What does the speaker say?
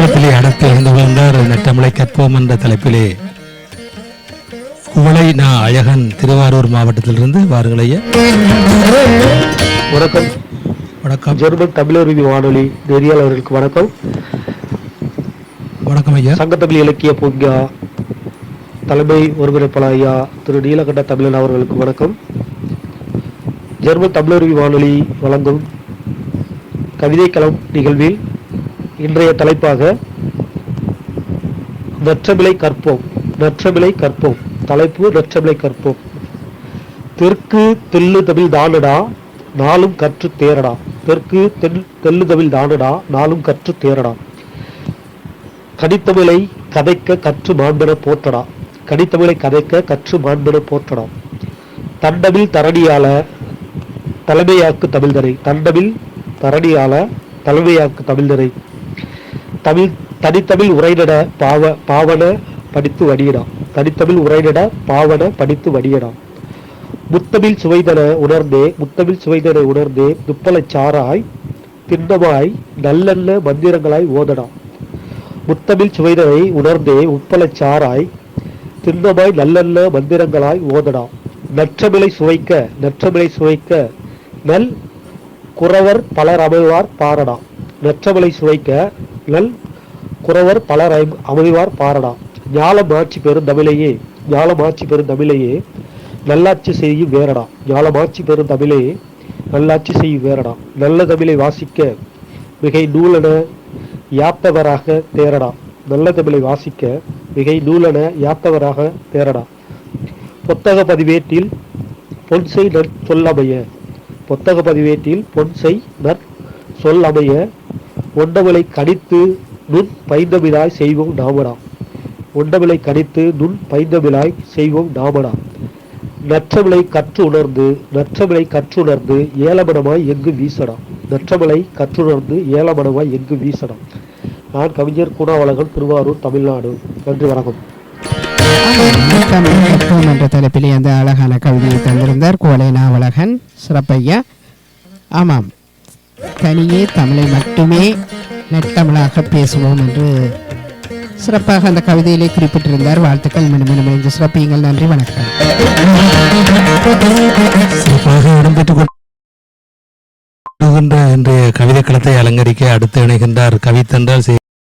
அரங்கத்திலே அடுத்து இருந்து வந்தார் நெட்டமலை கற்போம் என்ற தலைப்பிலே குவளை நா அழகன் திருவாரூர் மாவட்டத்திலிருந்து வாருங்களையா. வணக்கம். வணக்கம். ஜெர்மன் தமிழருவி வானொலி நெறியாளர்களுக்கு வணக்கம். வணக்கம் ஐயா. சங்கத்தமிழ் இலக்கிய பூங்கா தலைமை ஒருங்கிணைப்பாளர் ஐயா திரு நீலகண்ட தமிழன் அவர்களுக்கு வணக்கம். ஜெர்மன் தமிழருவி வானொலி வழங்கும் கவிதை களம் நிகழ்வில் இன்றைய தலைப்பாக நற்றமிழை கற்போம். நற்றமிழை கற்போம். தலைப்பு நற்றமிழை கற்போம். தெற்கு தெல்லு தமிழ் தானடா நாளும் கற்று தேரடா. தெற்கு தெல்லு தமிழ் தானடா நாளும் கற்று தேரடா. கனித்தமிழை கதைக்க கற்று மாண்பென போற்றடா. கனித்தமிழை கதைக்க கற்று மாண்பென போற்றடா. தண்டமிழ் தரணியால தலைமையாக்கு தமிழ்தரை. தண்டமிழ் தரணியால தலைமையாக்கு தமிழ்தரை. தமிழ் தனித்தமிழ் உரைநட பாவன படித்து வடியடா. தனித்தமிழ் உரைநட பாவன படித்து வடியடா. முத்தமிழ் சுவைதன உணர்ந்தே முத்தமிழ் சுவைதனை உணர்ந்தே துப்பலச் சாராய் திண்ணமாய் நல்ல மந்திரங்களாய் ஓதடா. முத்தமிழ் சுவைதனை உணர்ந்தே உப்பலச் சாராய் திண்ணமாய் நல்ல மந்திரங்களாய் ஓதடா. நற்றமிழை சுவைக்க நற்றமிழை சுவைக்க நல் குறவர் பலர் அமைவார் பாரடா. நற்றமிழை சுவைக்க நல் குறவர் பலர் அமைவார் பாரடா. ஞாலம் ஆட்சி பெருந்தமிழையே ஞாலம் ஆட்சி பெருந்தமிழையே நல்லாட்சி செய்யும் வேறடா. ஞாலம் ஆட்சி பெருந்தமிழையே நல்லாட்சி செய்யும் வேறடா. நல்ல தமிழை வாசிக்க மிகை நூலன யாத்தவராக தேரடா. நல்ல தமிழை வாசிக்க மிகை நூலன யாத்தவராக தேரடா. பொத்தக பதிவேட்டில் பொன்செய் சொல்லமைய. பொத்தக பதிவேட்டில் பொன்செய் சொல்லமைய ஒண்டவிலை கணித்து நுண் பைந்தமிழாய் செய்வோம் நாமடா. ஒண்டவிலை கணித்து நுண் பைந்தமிழாய் செய்வோம் நாமடா. நற்றமிழை கற்று உணர்ந்து நற்றமிழை கற்றுணர்ந்து ஏலமனமாய் எங்கு வீசடா. நற்றமிழை கற்றுணர்ந்து ஏலமனமாய் எங்கு வீசடா. நான் கவிஞர் குணாவளகன், திருவாரூர், தமிழ்நாடு. நன்றி, வணக்கம். என்ற தலைப்பிலே அந்த அழகான கவிதையை தந்திருந்தார் குவளை நாவலகன். சிறப்பையா. ஆமாம், தனியே தமிழை மட்டுமே நெட்டமிழாக பேசுவோம் என்று சிறப்பாக அந்த கவிதையிலே குறிப்பிட்டிருந்தார். வாழ்த்துக்கள். மீண்டும் இணைந்து சிறப்பியுங்கள். நன்றி, வணக்கம். சிறப்பாக இடம்பெற்றுக் கொண்டிருக்கின்ற இன்றைய கவிதை களத்தை அலங்கரிக்க அடுத்து இணைகின்றார் கவித்தன்றால்